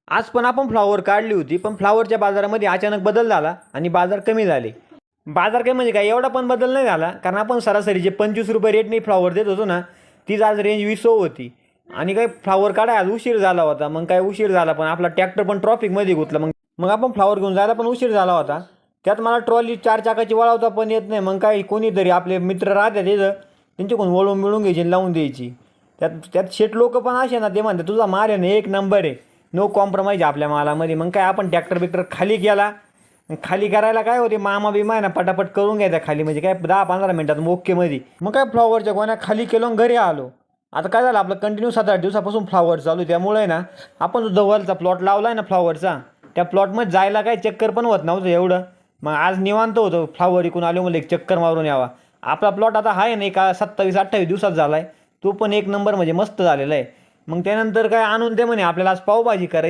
आज पण आपण फ्लॉवर काढली होती, पण फ्लॉवरच्या बाजारामध्ये अचानक बदल झाला आणि बाजार कमी झाले. बाजार काय म्हणजे काय एवढा पण बदल नाही झाला, कारण आपण सरासरी जे 25 रुपये रेटने फ्लॉवर देत होतो ना, तीच आज रेंज 20 होती. आणि काय फ्लॉवर काढाय आज उशीर झाला होता. मग काय उशीर झाला, पण आपला ट्रॅक्टर पण ट्रॉफिकमध्ये गुतला. मग मग आपण फ्लॉवर घेऊन जायला पण उशीर झाला होता. त्यात मला ट्रॉली 4 चाकाची वळवता पण येत नाही. मग काय कोणीतरी आपले मित्र राहतात तिथं, त्यांच्याकडून वळून मिळून घ्यायची आणि लावून द्यायची. त्यात त्यात शेट लोक पण असे ना, ते म्हणतात तुझा माल आहे ना एक नंबर आहे, नो कॉम्प्रोमाइज आपल्या मालामध्ये. मग काय आपण ट्रॅक्टर बिक्टर खाली केला. खाली करायला काय होते, मामा बिमा आहे ना पटापट करून घ्यायचा खाली, म्हणजे काय 10-15 मिनिटात ओकेमध्ये. मग काय फ्लॉवरच्या गोण्या खाली केलो आणि घरी आलो. आता काय झालं, आपलं कंटिन्यू 7-8 दिवसापासून फ्लॉवर चालू आहे. त्यामुळे ना आपण जो जवळचा प्लॉट लावला आहे ना फ्लॉवरचा, त्या प्लॉटमध्ये जायला काय चक्कर पण होत नव्हतं एवढं. मग आज निवांत होतं, फ्लॉवर इकून आलो म्हणजे एक चक्कर मारून यावा. आपला प्लॉट आता आहे ना का 27-28 दिवसात झाला आहे, तो पण एक नंबर म्हणजे मस्त झालेला आहे. मग त्यानंतर काय आणून दे म्हणे आपल्याला आज पावभाजी करायची.